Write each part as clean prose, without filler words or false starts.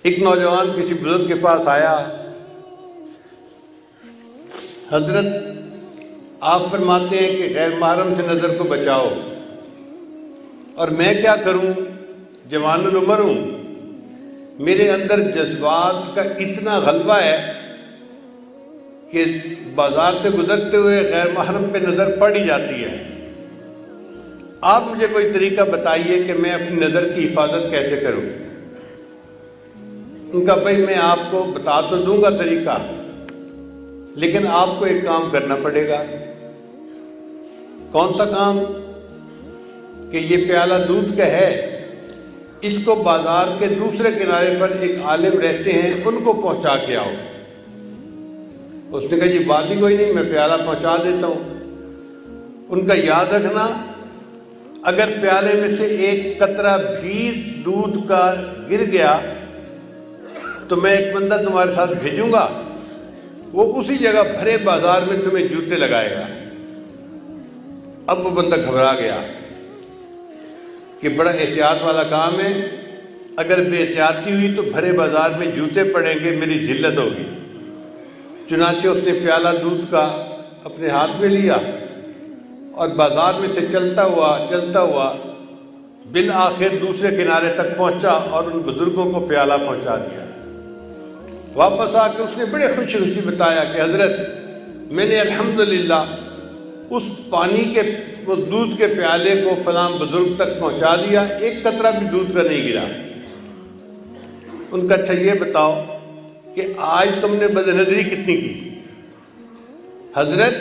ایک نوجوان کسی بزرگ کے پاس آیا، حضرت آپ فرماتے ہیں کہ غیر محرم سے نظر کو بچاؤ، اور میں کیا کروں، جوان العمر ہوں، میرے اندر جذبات کا اتنا غلبہ ہے کہ بازار سے گزرتے ہوئے غیر محرم پہ نظر پڑ ہی جاتی ہے، آپ مجھے کوئی طریقہ بتائیے کہ میں اپنی نظر کی حفاظت کیسے کروں۔ ان کا بھائی میں آپ کو بتا تو دوں گا طریقہ، لیکن آپ کو ایک کام کرنا پڑے گا۔ کون سا کام؟ کہ یہ پیالہ دودھ کا ہے، اس کو بازار کے دوسرے کنارے پر ایک عالم رہتے ہیں، ان کو پہنچا کے آؤ۔ اس نے کہا جی بات ہی کوئی نہیں، میں پیالہ پہنچا دیتا ہوں۔ ان کا یاد رکھنا، اگر پیالے میں سے ایک قطرہ بھی دودھ کا گر گیا تو میں ایک بندہ تمہارے ساتھ بھیجوں گا، وہ اسی جگہ بھرے بازار میں تمہیں جوتے لگائے گا۔ اب وہ بندہ گھبرا گیا کہ بڑا احتیاط والا کام ہے، اگر بے احتیاطی ہوئی تو بھرے بازار میں جوتے پڑیں گے، میری ذلت ہوگی۔ چنانچہ اس نے پیالہ دودھ کا اپنے ہاتھ میں لیا اور بازار میں سے چلتا ہوا بالآخر دوسرے کنارے تک پہنچا اور ان بزرگوں کو پیالہ پہنچا دیا۔ واپس آ کے اس نے بڑے خوشی خوشی بتایا کہ حضرت میں نے الحمدللہ اس دودھ کے پیالے کو فلاں بزرگ تک پہنچا دیا، ایک قطرہ بھی دودھ کا نہیں گرا۔ ان کا اچھا یہ بتاؤ کہ آج تم نے بد نظری کتنی کی؟ حضرت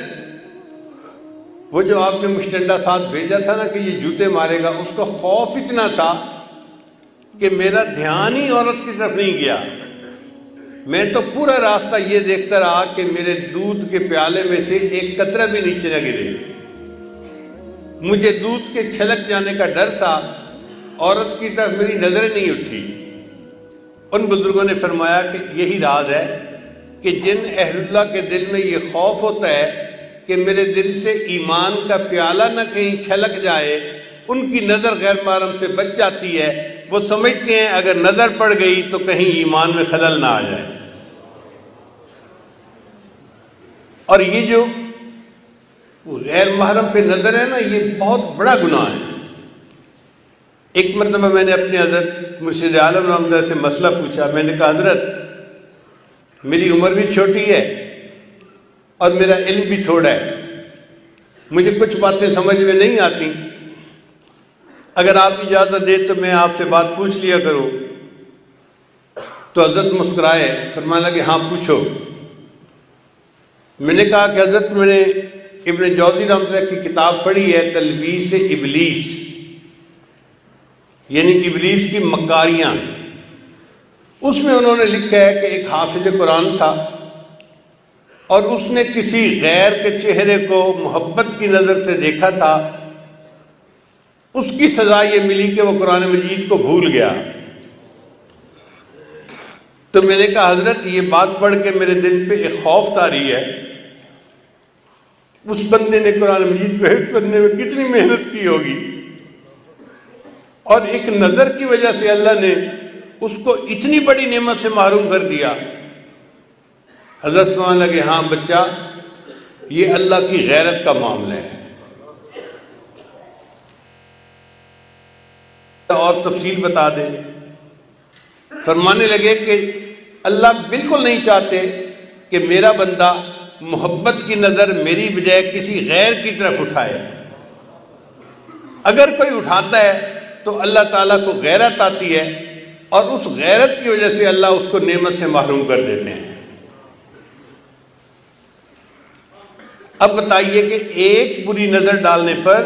وہ جو آپ نے مشٹنڈا ساتھ بھیجا تھا نا کہ یہ جوتے مارے گا، اس کا خوف اتنا تھا کہ میرا دھیان ہی عورت کی طرف نہیں گیا، میں تو پورا راستہ یہ دیکھتا رہا کہ میرے دودھ کے پیالے میں سے ایک قطرہ بھی نیچے نہ گرے۔ مجھے دودھ کے چھلک جانے کا ڈر تھا، عورت کی طرف میری نظریں نہیں اٹھی۔ ان بزرگوں نے فرمایا کہ یہی راز ہے کہ جن اہل اللہ کے دل میں یہ خوف ہوتا ہے کہ میرے دل سے ایمان کا پیالہ نہ کہیں چھلک جائے، ان کی نظر غیر محرم سے بچ جاتی ہے۔ وہ سمجھتے ہیں اگر نظر پڑ گئی تو کہیں ایمان میں خلل نہ آ جائے۔ اور یہ جو غیر محرم پہ نظر ہے نا، یہ بہت بڑا گناہ ہے۔ ایک مرتبہ میں نے اپنے حضرت مرشد عالم رحمۃ اللہ سے مسئلہ پوچھا۔ میں نے کہا حضرت میری عمر بھی چھوٹی ہے اور میرا علم بھی تھوڑا ہے، مجھے کچھ باتیں سمجھ میں نہیں آتی، اگر آپ اجازت دیں تو میں آپ سے بات پوچھ لیا کروں۔ تو حضرت مسکرائے، فرمانے لگے ہاں پوچھو۔ میں نے کہا کہ حضرت میں نے ابن جوزی رحمۃ اللہ کی کتاب پڑھی ہے تلبیس ابلیس، یعنی ابلیس کی مکاریاں۔ اس میں انہوں نے لکھا ہے کہ ایک حافظ قرآن تھا اور اس نے کسی غیر کے چہرے کو محبت کی نظر سے دیکھا تھا، اس کی سزا یہ ملی کہ وہ قرآن مجید کو بھول گیا۔ تو میں نے کہا حضرت یہ بات پڑھ کے میرے دل پہ ایک خوف طاری ہے، اس بندے نے قرآن مجید کو حفظ کرنے میں کتنی محنت کی ہوگی، اور ایک نظر کی وجہ سے اللہ نے اس کو اتنی بڑی نعمت سے محروم کر دیا۔ حضرت سمجھنے لگے ہاں بچہ یہ اللہ کی غیرت کا معاملہ ہے۔ اور تفصیل بتا دیں، فرمانے لگے کہ اللہ بالکل نہیں چاہتے کہ میرا بندہ محبت کی نظر میری بجائے کسی غیر کی طرف اٹھائے۔ اگر کوئی اٹھاتا ہے تو اللہ تعالیٰ کو غیرت آتی ہے، اور اس غیرت کی وجہ سے اللہ اس کو نعمت سے محروم کر دیتے ہیں۔ اب بتائیے کہ ایک بری نظر ڈالنے پر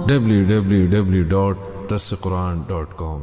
www.darsequran.com